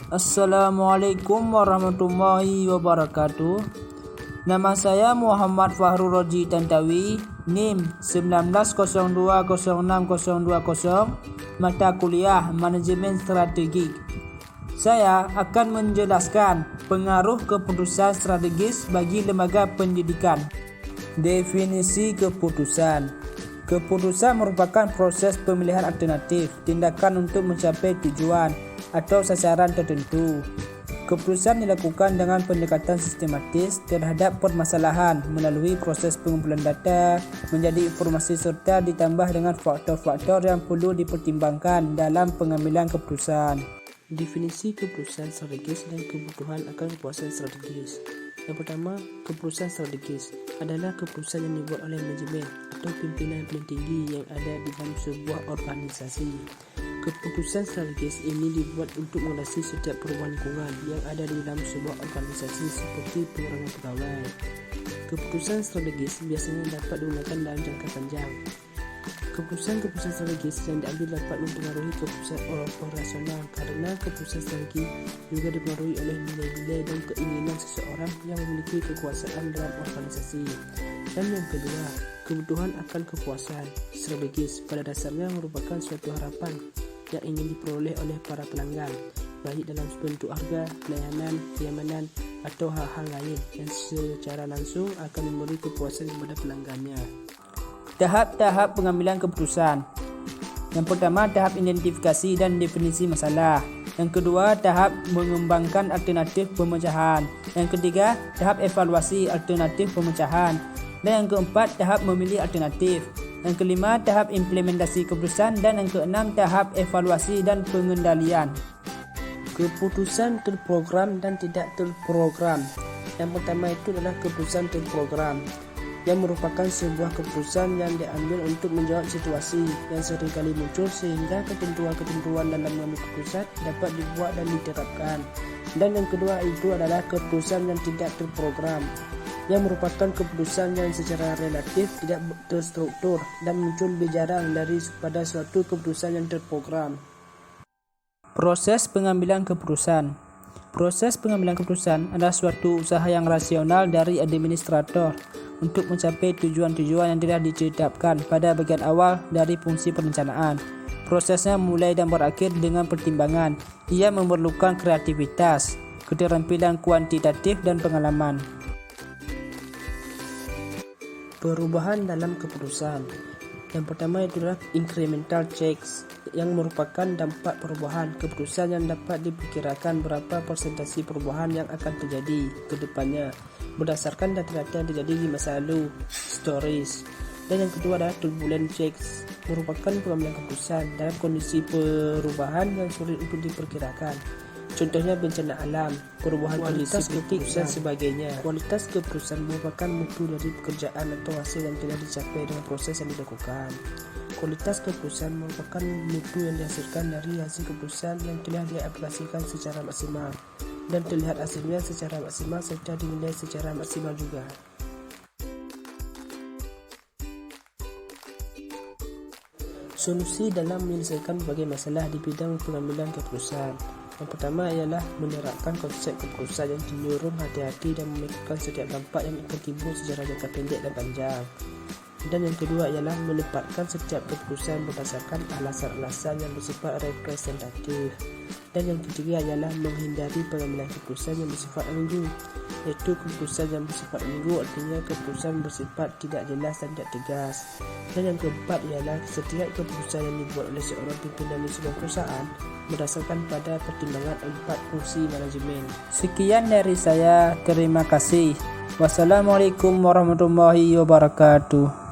Assalamualaikum warahmatullahi wabarakatuh. Nama saya Muhammad Fahrul Roji Tantawi, NIM 19020620, mata kuliah Manajemen Strategik. Saya akan menjelaskan pengaruh keputusan strategis bagi lembaga pendidikan. Definisi keputusan. Keputusan merupakan proses pemilihan alternatif, tindakan untuk mencapai tujuan atau sasaran tertentu. Keputusan dilakukan dengan pendekatan sistematis terhadap permasalahan melalui proses pengumpulan data menjadi informasi serta ditambah dengan faktor-faktor yang perlu dipertimbangkan dalam pengambilan keputusan. Definisi keputusan strategis dan kebutuhan akan keputusan strategis. Yang pertama, keputusan strategis adalah keputusan yang dibuat oleh manajemen atau pimpinan paling tinggi yang ada di dalam sebuah organisasi. Keputusan strategis ini dibuat untuk mengatasi setiap perubahan lingkungan yang ada di dalam sebuah organisasi seperti pengurangan pegawai. Keputusan strategis biasanya dapat digunakan dalam jangka panjang. Keputusan-keputusan strategis yang diambil dapat mempengaruhi keputusan operasional karena keputusan strategi juga dipengaruhi oleh nilai-nilai dan keinginan seseorang yang memiliki kekuasaan dalam organisasi. Dan yang kedua, kebutuhan akan kepuasan strategis pada dasarnya merupakan suatu harapan yang ingin diperoleh oleh para pelanggan, baik dalam bentuk harga, pelayanan, kenyamanan, atau hal-hal lain yang secara langsung akan memberi kepuasan kepada pelanggannya. Tahap-tahap pengambilan keputusan. Yang pertama, tahap identifikasi dan definisi masalah. Yang kedua, tahap mengembangkan alternatif pemecahan. Yang ketiga, tahap evaluasi alternatif pemecahan. Dan yang keempat, tahap memilih alternatif. Yang kelima, tahap implementasi keputusan. Dan yang keenam, tahap evaluasi dan pengendalian. Keputusan terprogram dan tidak terprogram. Yang pertama itu adalah keputusan terprogram, yang merupakan sebuah keputusan yang diambil untuk menjawab situasi yang seringkali muncul sehingga ketentuan-ketentuan dalam mengambil keputusan dapat dibuat dan diterapkan. Dan yang kedua itu adalah keputusan yang tidak terprogram, yang merupakan keputusan yang secara relatif tidak terstruktur dan muncul lebih jarang daripada suatu keputusan yang terprogram. Proses pengambilan keputusan. Proses pengambilan keputusan adalah suatu usaha yang rasional dari administrator untuk mencapai tujuan-tujuan yang telah ditetapkan pada bagian awal dari fungsi perencanaan. Prosesnya mulai dan berakhir dengan pertimbangan. Ia memerlukan kreativitas, keterampilan kuantitatif dan pengalaman. Perubahan dalam keputusan. Yang pertama itu adalah incremental checks, yang merupakan dampak perubahan keputusan yang dapat diperkirakan berapa persentase perubahan yang akan terjadi ke depannya berdasarkan data-data yang terjadi di masa lalu, stories. Dan yang kedua adalah turbulent checks, merupakan pengambilan keputusan dalam kondisi perubahan yang sulit untuk diperkirakan. Contohnya bencana alam, perubahan kualitas politik dan sebagainya. Kualitas keputusan merupakan mutu dari pekerjaan atau hasil yang telah dicapai dengan proses yang dilakukan. Kualitas keputusan merupakan mutu yang dihasilkan dari hasil keputusan yang telah diaplikasikan secara maksimal dan terlihat hasilnya secara maksimal serta dinilai secara maksimal juga. Solusi dalam menyelesaikan berbagai masalah di bidang pengambilan keputusan. Yang pertama ialah menerapkan konsep keputusan yang cenderung hati-hati dan memikirkan setiap dampak yang akan timbul secara jangka pendek dan panjang. Dan yang kedua ialah menempatkan setiap keputusan berdasarkan alasan-alasan yang bersifat representatif. Dan yang ketiga ialah menghindari pengambilan keputusan yang bersifat ambigu, iaitu keputusan yang bersifat ambigu artinya keputusan bersifat tidak jelas dan tidak tegas. Dan yang keempat ialah setiap keputusan yang dibuat oleh seorang pimpinan di sebuah perusahaan berdasarkan pada pertimbangan 4 fungsi manajemen. Sekian dari saya, terima kasih. Wassalamualaikum warahmatullahi wabarakatuh.